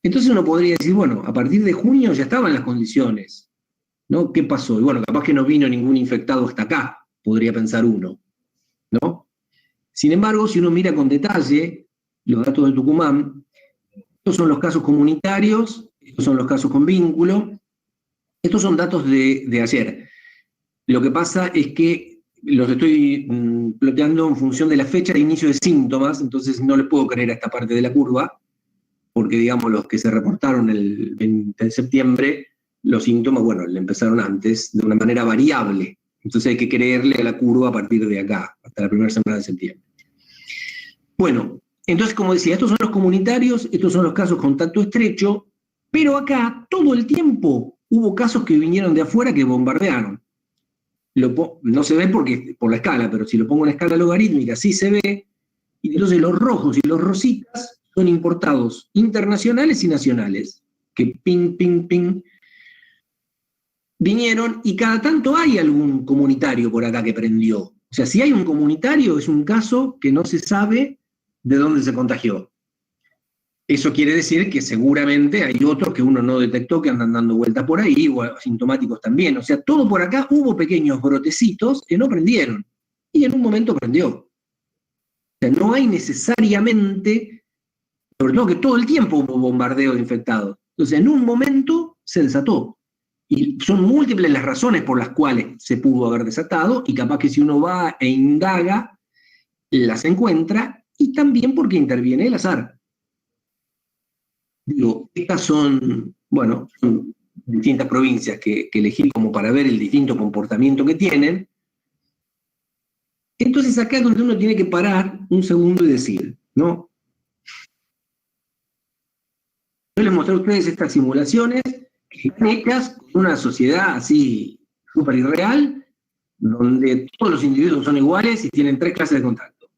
Entonces uno podría decir, bueno, a partir de junio ya estaban las condiciones, ¿no? ¿Qué pasó? Y bueno, capaz que no vino ningún infectado hasta acá, podría pensar uno, ¿no? Sin embargo, si uno mira con detalle los datos de Tucumán, estos son los casos comunitarios, estos son los casos con vínculo, estos son datos de ayer. Lo que pasa es que los estoy planteando en función de la fecha de inicio de síntomas, entonces no le puedo creer a esta parte de la curva, porque digamos los que se reportaron el 20 de septiembre, los síntomas, bueno, le empezaron antes, de una manera variable. Entonces hay que creerle a la curva a partir de acá, hasta la primera semana de septiembre. Bueno, entonces como decía, estos son los comunitarios, estos son los casos contacto estrecho, pero acá todo el tiempo hubo casos que vinieron de afuera que bombardearon. No se ve porque por la escala, pero si lo pongo en escala logarítmica sí se ve, y entonces los rojos y los rositas son importados internacionales y nacionales, que ping, ping, ping, vinieron y cada tanto hay algún comunitario por acá que prendió. O sea, si hay un comunitario es un caso que no se sabe de dónde se contagió. Eso quiere decir que seguramente hay otros que uno no detectó que andan dando vueltas por ahí, o asintomáticos también. O sea, todo por acá hubo pequeños brotecitos que no prendieron. Y en un momento prendió. O sea, no hay necesariamente, sobre todo que todo el tiempo hubo bombardeo de infectados. Entonces, en un momento se desató. Y son múltiples las razones por las cuales se pudo haber desatado, y capaz que si uno va e indaga, las encuentra, y también porque interviene el azar. Digo, estas son, bueno, son distintas provincias que elegí como para ver el distinto comportamiento que tienen. Entonces acá es donde uno tiene que parar un segundo y decir, ¿no? Yo les mostré a ustedes estas simulaciones que están hechas con una sociedad así súper irreal, donde todos los individuos son iguales y tienen 3 clases de contacto.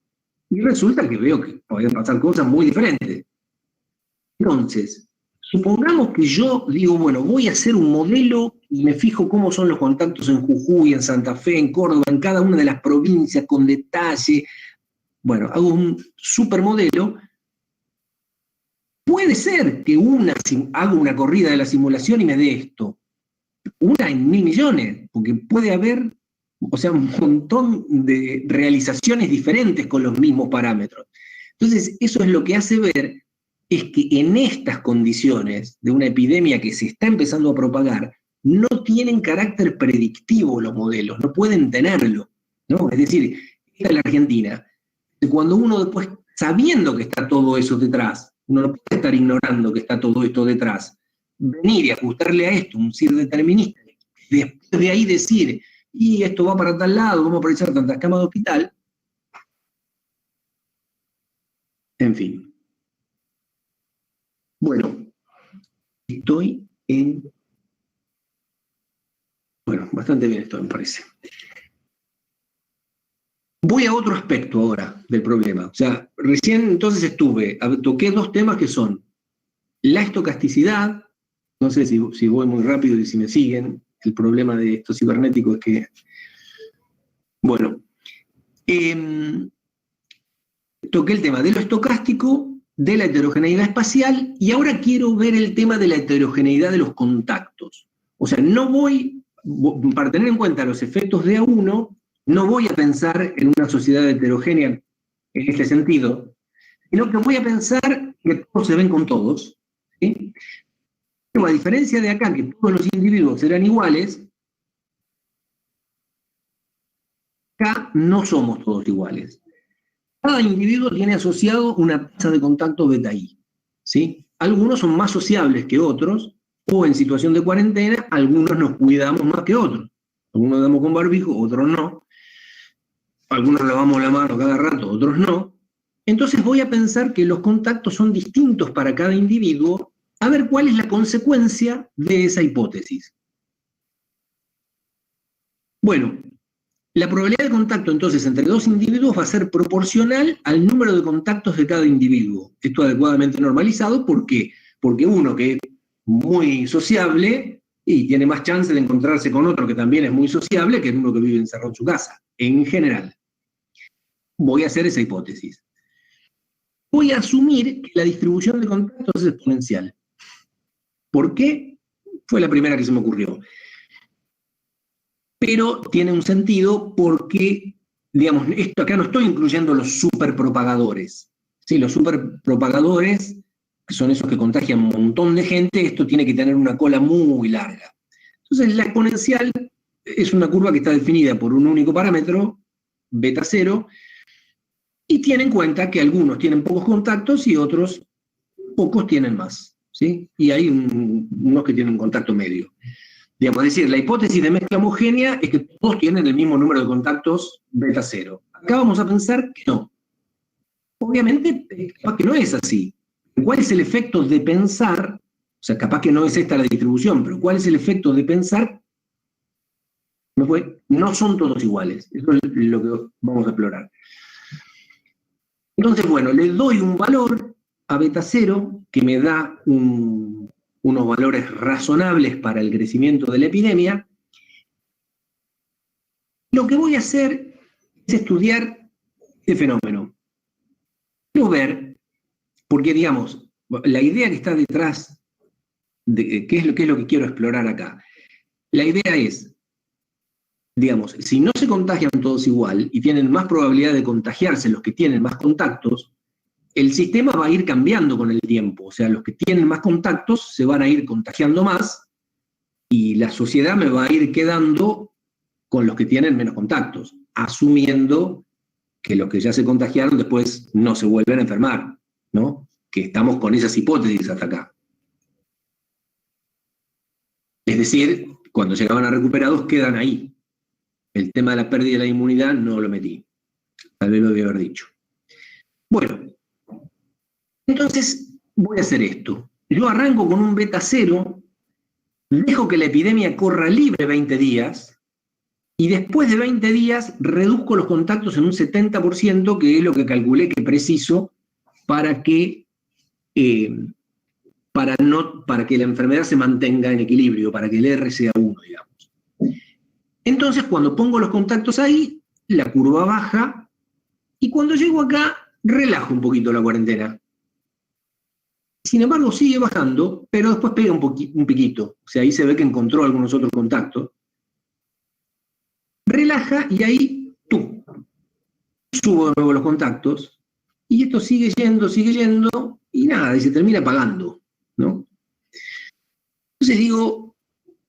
Y resulta que veo que pueden pasar cosas muy diferentes. Entonces, supongamos que yo digo, bueno, voy a hacer un modelo y me fijo cómo son los contactos en Jujuy, en Santa Fe, en Córdoba, en cada una de las provincias con detalle. Bueno, hago un supermodelo. Puede ser que haga una corrida de la simulación y me dé esto. Una en 1000 millones, porque puede haber, o sea, un montón de realizaciones diferentes con los mismos parámetros. Entonces, eso es lo que hace ver es que en estas condiciones de una epidemia que se está empezando a propagar, no tienen carácter predictivo los modelos, no pueden tenerlo, ¿no? Es decir, esta es la Argentina. Cuando uno después, sabiendo que está todo eso detrás, uno no puede estar ignorando que está todo esto detrás, venir y ajustarle a esto un CIR determinista, después de ahí decir, y esto va para tal lado, vamos a aprovechar tantas camas de hospital, en fin. Bueno, estoy en... Bueno, bastante bien esto me parece. Voy a otro aspecto ahora del problema. O sea, recién entonces toqué 2 temas que son la estocasticidad, no sé si voy muy rápido y si me siguen, el problema de estos cibernéticos es que... Bueno, toqué el tema de lo estocástico, de la heterogeneidad espacial, y ahora quiero ver el tema de la heterogeneidad de los contactos. O sea, para tener en cuenta los efectos de A1, no voy a pensar en una sociedad heterogénea en este sentido, sino que voy a pensar que todos se ven con todos, ¿sí? Pero a diferencia de acá, que todos los individuos eran iguales, acá no somos todos iguales. Cada individuo tiene asociado una tasa de contacto beta I, ¿sí? Algunos son más sociables que otros, o en situación de cuarentena, algunos nos cuidamos más que otros. Algunos damos con barbijo, otros no. Algunos lavamos la mano cada rato, otros no. Entonces voy a pensar que los contactos son distintos para cada individuo, a ver cuál es la consecuencia de esa hipótesis. Bueno, la probabilidad de contacto entonces entre 2 individuos va a ser proporcional al número de contactos de cada individuo. Esto adecuadamente normalizado, ¿por qué? Porque uno que es muy sociable y tiene más chance de encontrarse con otro que también es muy sociable que uno que vive encerrado en su casa, en general. Voy a hacer esa hipótesis. Voy a asumir que la distribución de contactos es exponencial. ¿Por qué? Fue la primera que se me ocurrió. Pero tiene un sentido porque, digamos, esto acá no estoy incluyendo los superpropagadores. ¿Sí? Los superpropagadores, que son esos que contagian un montón de gente, esto tiene que tener una cola muy larga. Entonces, la exponencial es una curva que está definida por un único parámetro, beta 0, y tiene en cuenta que algunos tienen pocos contactos y otros pocos tienen más, ¿sí? Y hay unos que tienen un contacto medio. Digamos, es decir, la hipótesis de mezcla homogénea es que todos tienen el mismo número de contactos beta 0. Acá vamos a pensar que no. Obviamente, capaz que no es así. ¿Cuál es el efecto de pensar? O sea, capaz que no es esta la distribución, pero ¿cuál es el efecto de pensar? No son todos iguales. Eso es lo que vamos a explorar. Entonces, bueno, le doy un valor a beta 0 que me da unos valores razonables para el crecimiento de la epidemia. Lo que voy a hacer es estudiar este fenómeno. Quiero ver, porque digamos, la idea que está detrás de qué es lo que quiero explorar acá. La idea es, digamos, si no se contagian todos igual y tienen más probabilidad de contagiarse los que tienen más contactos, el sistema va a ir cambiando con el tiempo. O sea, los que tienen más contactos se van a ir contagiando más y la sociedad me va a ir quedando con los que tienen menos contactos, asumiendo que los que ya se contagiaron después no se vuelven a enfermar, ¿no? Que estamos con esas hipótesis hasta acá. Es decir, cuando llegaban a recuperados quedan ahí. El tema de la pérdida de la inmunidad no lo metí. Tal vez lo debía haber dicho. Bueno, entonces voy a hacer esto. Yo arranco con un beta 0, dejo que la epidemia corra libre 20 días, Y después de 20 días reduzco los contactos en un 70%, que es lo que calculé que preciso para que la enfermedad se mantenga en equilibrio, para que el R sea 1, digamos. Entonces, cuando pongo los contactos ahí, la curva baja, y cuando llego acá, relajo un poquito la cuarentena. Sin embargo, sigue bajando, pero después pega un piquito. O sea, ahí se ve que encontró algunos otros contactos. Relaja y ahí, subo de nuevo los contactos, y esto sigue yendo, y nada, y se termina apagando, ¿no? Entonces digo,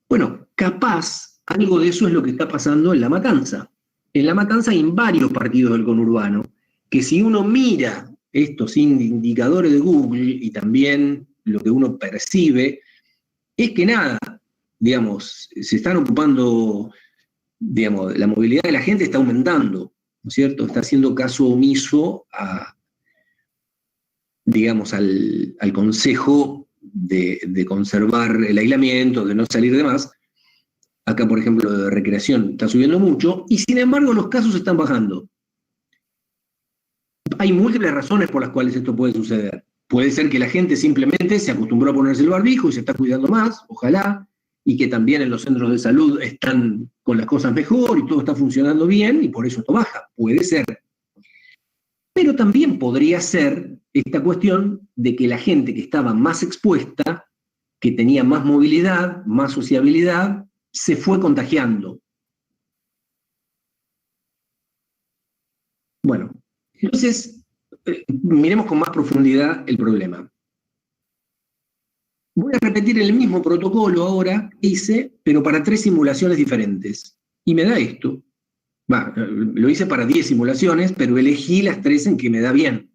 bueno, capaz algo de eso es lo que está pasando en La Matanza. En La Matanza hay varios partidos del conurbano que, si uno mira estos indicadores de Google y también lo que uno percibe, es que nada, digamos, se están ocupando, digamos, la movilidad de la gente está aumentando, ¿no es cierto? Está haciendo caso omiso digamos, al consejo de conservar el aislamiento, de no salir de más. Acá, por ejemplo, de recreación está subiendo mucho, y sin embargo los casos están bajando. Hay múltiples razones por las cuales esto puede suceder. Puede ser que la gente simplemente se acostumbró a ponerse el barbijo y se está cuidando más, ojalá, y que también en los centros de salud están con las cosas mejor y todo está funcionando bien, y por eso esto baja. Puede ser. Pero también podría ser esta cuestión de que la gente que estaba más expuesta, que tenía más movilidad, más sociabilidad, se fue contagiando. Bueno, entonces, miremos con más profundidad el problema. Voy a repetir el mismo protocolo ahora que hice, pero para 3 simulaciones diferentes. Y me da esto. Lo hice para 10 simulaciones, pero elegí las 3 en que me da bien,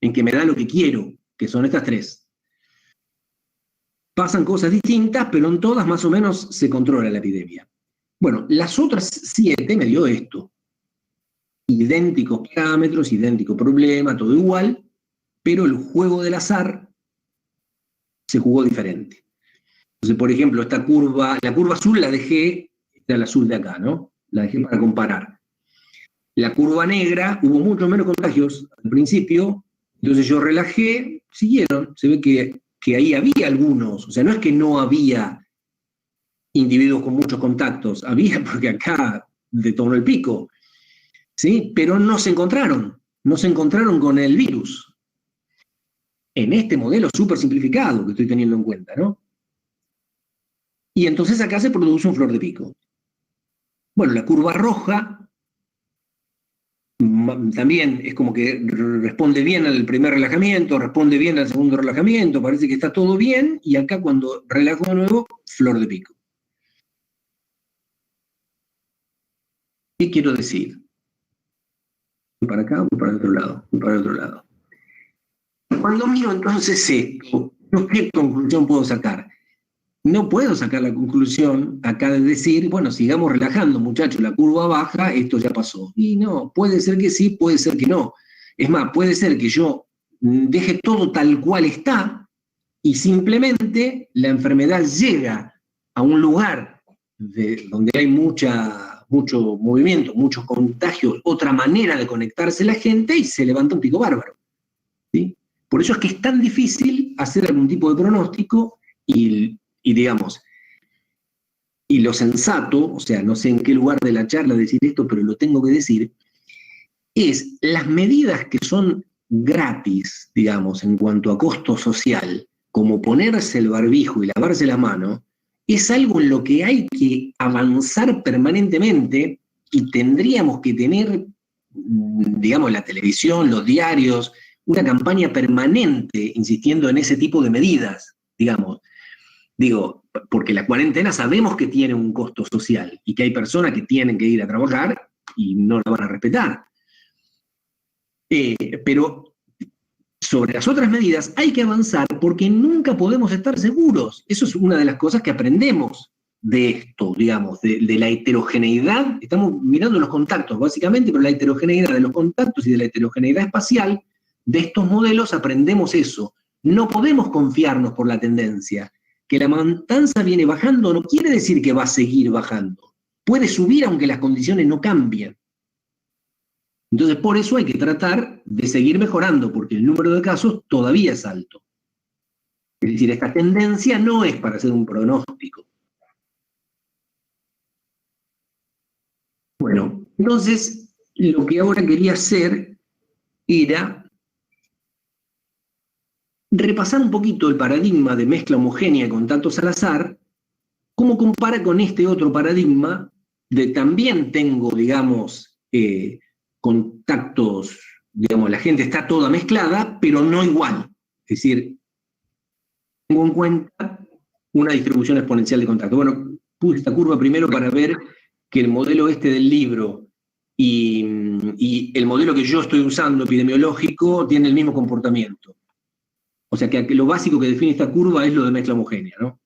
en que me da lo que quiero, que son estas 3. Pasan cosas distintas, pero en todas más o menos se controla la epidemia. Bueno, las otras 7 me dio esto. Idénticos parámetros, idéntico problema, todo igual, pero el juego del azar se jugó diferente. Entonces, por ejemplo, esta curva, la curva azul la dejé, esta es la azul de acá, ¿no? La dejé para comparar. La curva negra, hubo mucho menos contagios al principio, entonces yo relajé, siguieron, se ve que ahí había algunos, o sea, no es que no había individuos con muchos contactos, había, porque acá detonó el pico, ¿sí? Pero no se encontraron con el virus. En este modelo súper simplificado que estoy teniendo en cuenta, ¿no? Y entonces acá se produce un flor de pico. Bueno, la curva roja también es como que responde bien al primer relajamiento, responde bien al segundo relajamiento, parece que está todo bien, y acá cuando relajo de nuevo, flor de pico. ¿Qué quiero decir? Voy para acá, voy para el otro lado, voy para el otro lado. Cuando miro entonces esto, ¿qué conclusión puedo sacar? No puedo sacar la conclusión acá de decir, bueno, sigamos relajando, muchachos, la curva baja, esto ya pasó. Y no, puede ser que sí, puede ser que no. Es más, puede ser que yo deje todo tal cual está y simplemente la enfermedad llega a un lugar donde hay mucho movimiento, muchos contagios, otra manera de conectarse la gente y se levanta un pico bárbaro. ¿Sí? Por eso es que es tan difícil hacer algún tipo de pronóstico y digamos, y lo sensato, o sea, no sé en qué lugar de la charla decir esto, pero lo tengo que decir, es las medidas que son gratis, digamos, en cuanto a costo social, como ponerse el barbijo y lavarse las manos, es algo en lo que hay que avanzar permanentemente y tendríamos que tener, digamos, la televisión, los diarios, una campaña permanente insistiendo en ese tipo de medidas, digamos. Digo, porque la cuarentena sabemos que tiene un costo social y que hay personas que tienen que ir a trabajar y no la van a respetar. Pero sobre las otras medidas hay que avanzar porque nunca podemos estar seguros. Eso es una de las cosas que aprendemos de esto, digamos, de la heterogeneidad. Estamos mirando los contactos, básicamente, pero la heterogeneidad de los contactos y de la heterogeneidad espacial de estos modelos aprendemos eso. No podemos confiarnos por la tendencia. Que la matanza viene bajando no quiere decir que va a seguir bajando. puede subir aunque las condiciones no cambien. Entonces, por eso hay que tratar de seguir mejorando, porque el número de casos todavía es alto. Es decir, esta tendencia no es para hacer un pronóstico. Bueno, entonces, lo que ahora quería hacer era repasar un poquito el paradigma de mezcla homogénea y contactos al azar, cómo compara con este otro paradigma de también tengo, digamos, contactos, digamos, la gente está toda mezclada, pero no igual. Es decir, tengo en cuenta una distribución exponencial de contactos. Bueno, puse esta curva primero para ver que el modelo este del libro y el modelo que yo estoy usando epidemiológico tiene el mismo comportamiento. O sea que lo básico que define esta curva es lo de mezcla homogénea, ¿no?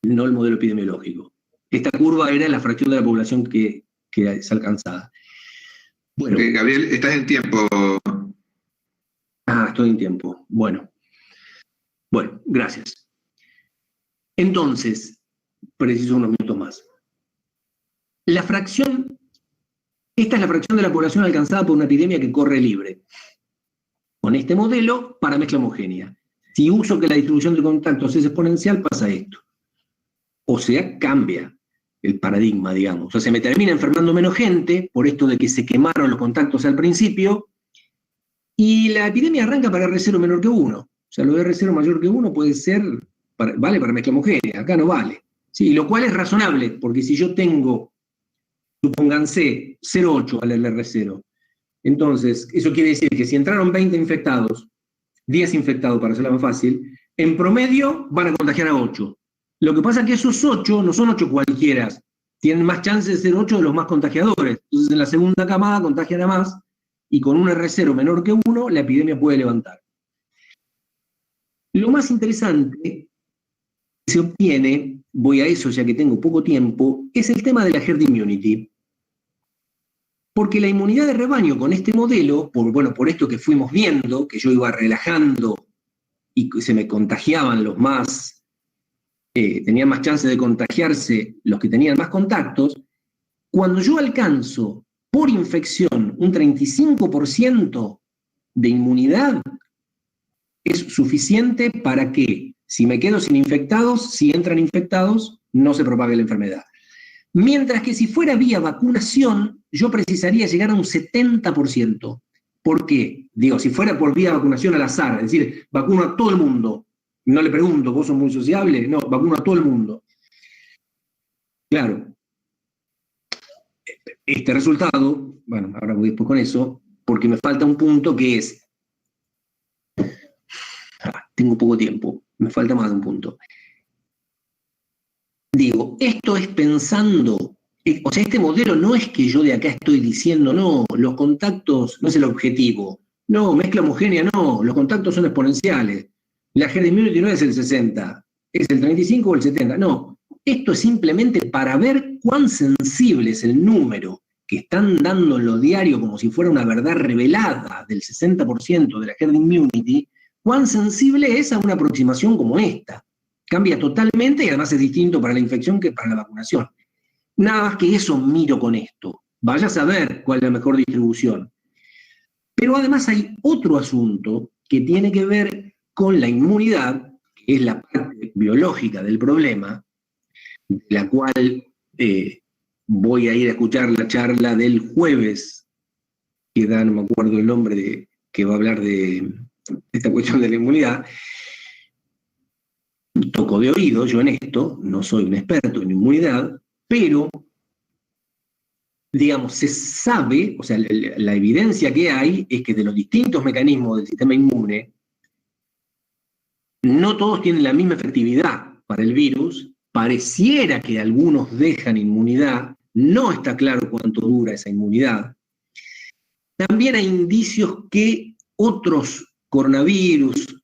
No el modelo epidemiológico. Esta curva era la fracción de la población que es alcanzada. Bueno. Gabriel, estás en tiempo. Estoy en tiempo. Bueno, gracias. Entonces, preciso unos minutos más. La fracción, esta es la fracción de la población alcanzada por una epidemia que corre libre. Con este modelo, para mezcla homogénea. Si uso que la distribución de contactos es exponencial, pasa esto. O sea, cambia el paradigma, digamos. O sea, se me termina enfermando menos gente, por esto de que se quemaron los contactos al principio, y la epidemia arranca para R0 menor que 1. O sea, lo de R0 mayor que 1 puede ser, vale para mezcla homogénea, acá no vale. Sí, lo cual es razonable, porque si yo tengo, supónganse, 0,8 al R0, entonces, eso quiere decir que si entraron 20 infectados, 10 infectados para hacerlo más fácil, en promedio van a contagiar a 8. Lo que pasa es que esos 8 no son 8 cualquiera, tienen más chances de ser 8 de los más contagiadores. Entonces en la segunda camada contagian a más, y con un R0 menor que 1, la epidemia puede levantar. Lo más interesante que se obtiene, voy a eso ya que tengo poco tiempo, es el tema de la herd immunity. Porque la inmunidad de rebaño con este modelo, por esto que fuimos viendo, que yo iba relajando y se me contagiaban los más, tenían más chances de contagiarse los que tenían más contactos, cuando yo alcanzo por infección un 35% de inmunidad, es suficiente para que, si me quedo sin infectados, si entran infectados, no se propague la enfermedad. Mientras que si fuera vía vacunación, yo precisaría llegar a un 70%. ¿Por qué? Digo, si fuera por vía vacunación al azar, es decir, vacuno a todo el mundo. No le pregunto, ¿vos sos muy sociable? No, vacuno a todo el mundo. Claro. Este resultado, bueno, ahora voy después con eso, porque me falta un punto que es, tengo poco tiempo, me falta más de un punto. Digo, esto es pensando, o sea, este modelo no es que yo de acá estoy diciendo, no, los contactos no es el objetivo, no, mezcla homogénea no, los contactos son exponenciales, la herd immunity no es el 60, es el 35 o el 70, no, esto es simplemente para ver cuán sensible es el número que están dando en los diarios como si fuera una verdad revelada del 60% de la herd immunity, cuán sensible es a una aproximación como esta. Cambia totalmente y además es distinto para la infección que para la vacunación. Nada más que eso miro con esto. Vaya a saber cuál es la mejor distribución. Pero además hay otro asunto que tiene que ver con la inmunidad, que es la parte biológica del problema, de la cual voy a ir a escuchar la charla del jueves, que no me acuerdo el nombre, que va a hablar de esta cuestión de la inmunidad. Toco de oído yo en esto, no soy un experto en inmunidad, pero, digamos, se sabe, o sea, la evidencia que hay es que de los distintos mecanismos del sistema inmune, no todos tienen la misma efectividad para el virus, pareciera que algunos dejan inmunidad, no está claro cuánto dura esa inmunidad. También hay indicios que otros coronavirus,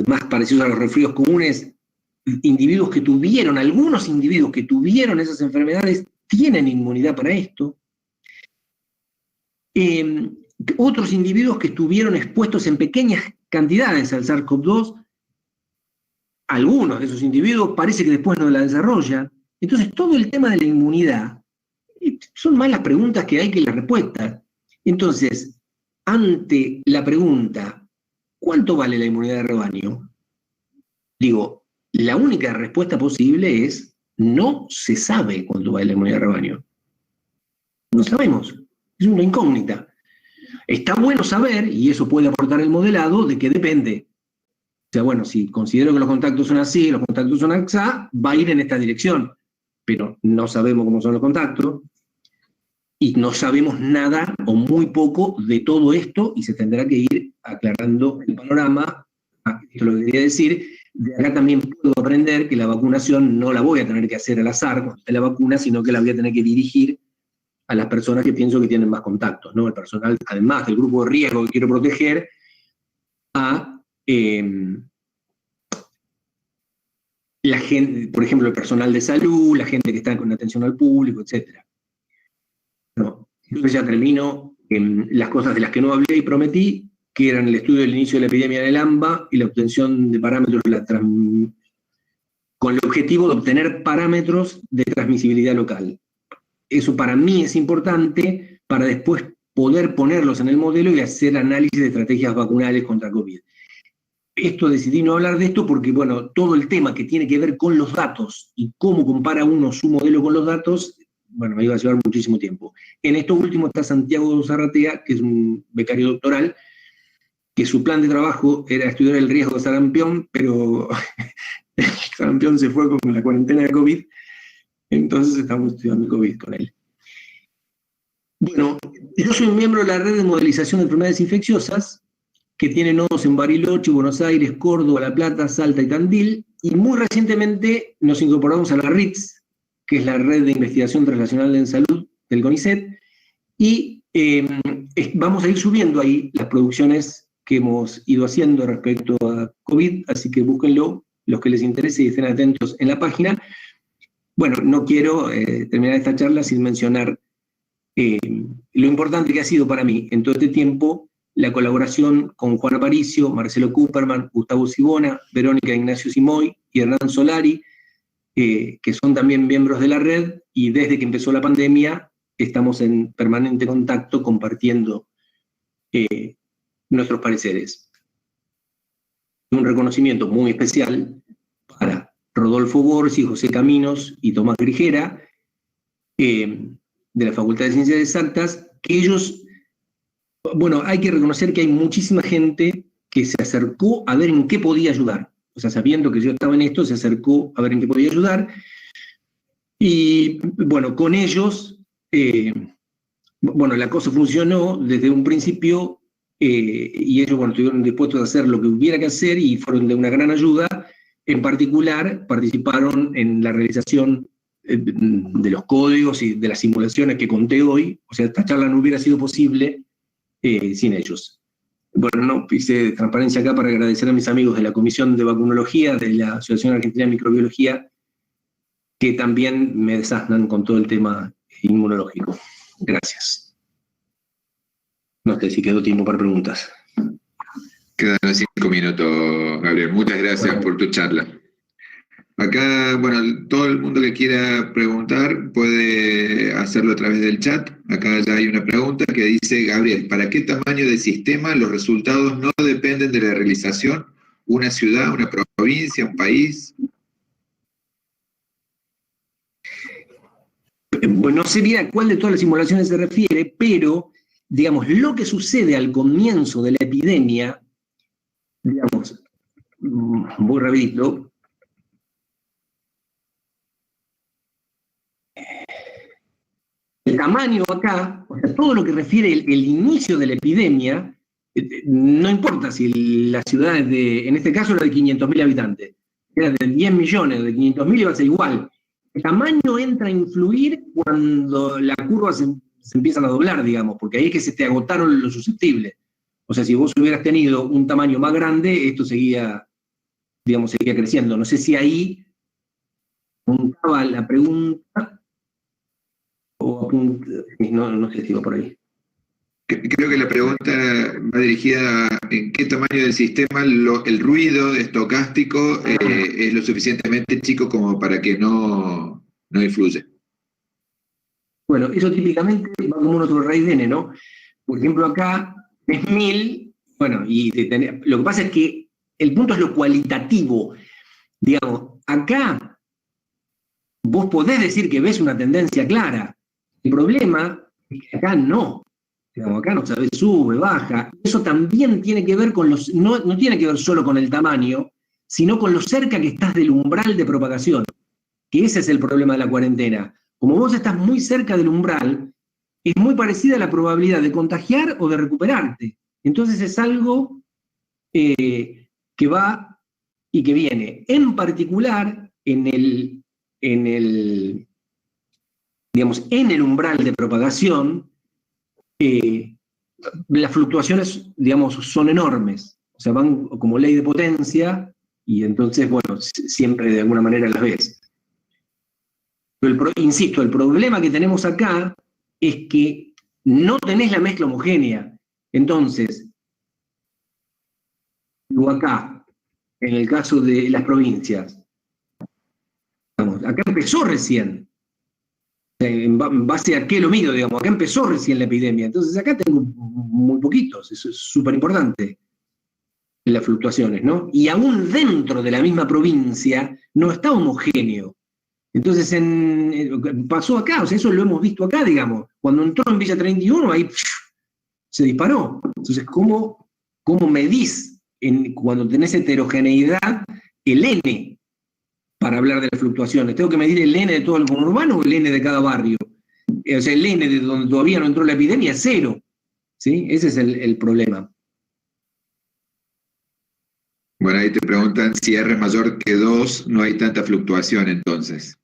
más parecidos a los resfríos comunes, algunos individuos que tuvieron esas enfermedades tienen inmunidad para esto. Otros individuos que estuvieron expuestos en pequeñas cantidades al SARS-CoV-2, algunos de esos individuos parece que después no la desarrollan, Entonces, todo el tema de la inmunidad son más las preguntas que hay que las respuestas. Entonces, ante la pregunta, ¿cuánto vale la inmunidad de rebaño? Digo, la única respuesta posible es, no se sabe cuánto vale la inmunidad de rebaño. No sabemos, es una incógnita. Está bueno saber, y eso puede aportar el modelado, de que depende. O sea, bueno, si considero que los contactos son así, los contactos son así, va a ir en esta dirección. Pero no sabemos cómo son los contactos, y no sabemos nada o muy poco de todo esto, y se tendrá que ir aclarando el panorama. Esto lo que quería decir. De acá también puedo aprender que la vacunación no la voy a tener que hacer al azar cuando esté la vacuna, sino que la voy a tener que dirigir a las personas que pienso que tienen más contactos, ¿no? El personal, además del grupo de riesgo que quiero proteger, a la gente, por ejemplo, el personal de salud, la gente que está con atención al público, etc. No, entonces ya termino las cosas de las que no hablé y prometí, que eran el estudio del inicio de la epidemia en el AMBA y la obtención de parámetros con el objetivo de obtener parámetros de transmisibilidad local. Eso para mí es importante para después poder ponerlos en el modelo y hacer análisis de estrategias vacunales contra COVID. Decidí no hablar de esto porque, bueno, todo el tema que tiene que ver con los datos y cómo compara uno su modelo con los datos, bueno, me iba a llevar muchísimo tiempo. En esto último está Santiago Zarratea, que es un becario doctoral, que su plan de trabajo era estudiar el riesgo de sarampión, pero el sarampión se fue con la cuarentena de COVID, entonces estamos estudiando el COVID con él. Bueno, yo soy un miembro de la red de modelización de enfermedades infecciosas, que tiene nodos en Bariloche, Buenos Aires, Córdoba, La Plata, Salta y Tandil, y muy recientemente nos incorporamos a la RITS, que es la Red de Investigación Translacional en Salud del CONICET, y vamos a ir subiendo ahí las producciones que hemos ido haciendo respecto a COVID, así que búsquenlo, los que les interese y estén atentos en la página. Bueno, no quiero terminar esta charla sin mencionar lo importante que ha sido para mí en todo este tiempo la colaboración con Juan Aparicio, Marcelo Cooperman, Gustavo Sibona, Verónica Ignacio Simoy y Hernán Solari, que son también miembros de la red, y desde que empezó la pandemia estamos en permanente contacto compartiendo nuestros pareceres. Un reconocimiento muy especial para Rodolfo Borsi, José Caminos y Tomás Grigera, de la Facultad de Ciencias Exactas, que ellos, bueno, hay que reconocer que hay muchísima gente que se acercó a ver en qué podía ayudar. O sea, sabiendo que yo estaba en esto, se acercó a ver en qué podía ayudar. Y bueno, con ellos, bueno, la cosa funcionó desde un principio, y ellos, bueno, estuvieron dispuestos a hacer lo que hubiera que hacer y fueron de una gran ayuda. En particular, participaron en la realización de los códigos y de las simulaciones que conté hoy. O sea, esta charla no hubiera sido posible sin ellos. Bueno, no hice transparencia acá para agradecer a mis amigos de la Comisión de Vacunología, de la Asociación Argentina de Microbiología, que también me desasnan con todo el tema inmunológico. Gracias. No sé si quedó tiempo para preguntas. Quedan 5 minutos, Gabriel. Muchas gracias por tu charla. Acá, bueno, todo el mundo que quiera preguntar puede hacerlo a través del chat. Acá ya hay una pregunta que dice: Gabriel, ¿para qué tamaño de sistema los resultados no dependen de la realización? ¿Una ciudad, una provincia, un país? Bueno, no sé bien a cuál de todas las simulaciones se refiere, pero, digamos, lo que sucede al comienzo de la epidemia, digamos, muy rapidito, el tamaño acá, o sea, todo lo que refiere el inicio de la epidemia, no importa si la ciudad es de, en este caso era de 500.000 habitantes, era de 10 millones, de 500.000 iba a ser igual. El tamaño entra a influir cuando la curva se empiezan a doblar, digamos, porque ahí es que se te agotaron los susceptibles. O sea, si vos hubieras tenido un tamaño más grande, esto seguía, digamos, seguía creciendo. No sé si ahí apuntaba la pregunta, o no sé si iba por ahí. Creo que la pregunta va dirigida a en qué tamaño del sistema el ruido estocástico es lo suficientemente chico como para que no no influye. Bueno, eso típicamente va como una raíz de n, ¿no? Por ejemplo, acá es 1000, bueno, lo que pasa es que el punto es lo cualitativo. Digamos, acá vos podés decir que ves una tendencia clara. El problema es que acá no. Digamos, acá no sabés, sube, baja. Eso también tiene que ver con no tiene que ver solo con el tamaño, sino con lo cerca que estás del umbral de propagación. Que ese es el problema de la cuarentena. Como vos estás muy cerca del umbral, es muy parecida la probabilidad de contagiar o de recuperarte. Entonces es algo que va y que viene. En particular, en el umbral de propagación, las fluctuaciones, digamos, son enormes. O sea, van como ley de potencia y entonces, bueno, siempre de alguna manera las ves. Pero insisto, el problema que tenemos acá es que no tenés la mezcla homogénea. Entonces, digo acá, en el caso de las provincias, acá empezó recién. En base a qué lo mido, digamos, acá empezó recién la epidemia. Entonces acá tengo muy poquitos, eso es súper importante, las fluctuaciones, ¿no? Y aún dentro de la misma provincia no está homogéneo. Entonces pasó acá, o sea, eso lo hemos visto acá, digamos. Cuando entró en Villa 31, ahí se disparó. Entonces, ¿cómo medís cuando tenés heterogeneidad el N para hablar de las fluctuaciones? ¿Tengo que medir el N de todo el conurbano o el N de cada barrio? O sea, el N de donde todavía no entró la epidemia es 0. ¿Sí? Ese es el problema. Bueno, ahí te preguntan si R es mayor que 2, no hay tanta fluctuación entonces.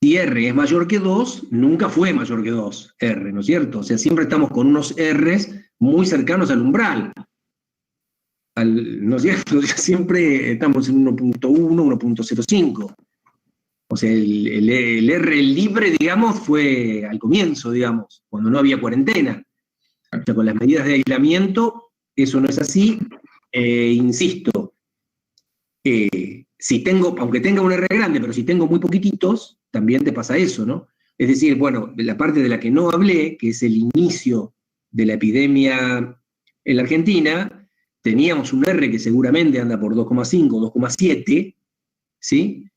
Si R es mayor que 2, nunca fue mayor que 2, R, ¿no es cierto? O sea, siempre estamos con unos R's muy cercanos al umbral. ¿No es cierto? Siempre estamos en 1.1, 1.05. O sea, el R libre, digamos, fue al comienzo, digamos, cuando no había cuarentena. O sea, con las medidas de aislamiento, eso no es así. Insisto, aunque tenga un R grande, pero si tengo muy poquititos, también te pasa eso, ¿no? Es decir, bueno, la parte de la que no hablé, que es el inicio de la epidemia en la Argentina, teníamos un R que seguramente anda por 2,5, 2,7, ¿sí?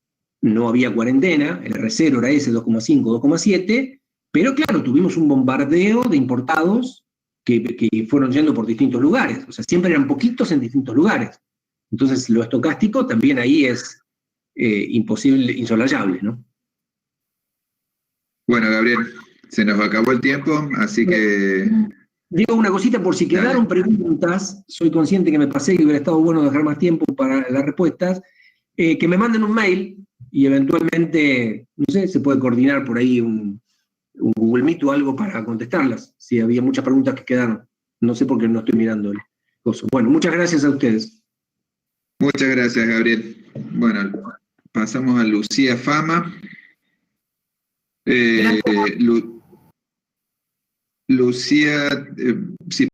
No había cuarentena, el R0 era ese, 2,5, 2,7, pero claro, tuvimos un bombardeo de importados que fueron yendo por distintos lugares, o sea, siempre eran poquitos en distintos lugares. Entonces, lo estocástico también ahí es imposible, insolayable, ¿no? Bueno, Gabriel, se nos acabó el tiempo, así que... Digo una cosita por si quedaron preguntas, soy consciente que me pasé y hubiera estado bueno dejar más tiempo para las respuestas, que me manden un mail y eventualmente, no sé, se puede coordinar por ahí un Google Meet o algo para contestarlas, si había muchas preguntas que quedaron. No sé por qué no estoy mirando el coso. Bueno, muchas gracias a ustedes. Muchas gracias, Gabriel. Bueno, pasamos a Lucía Fama. Lucía, si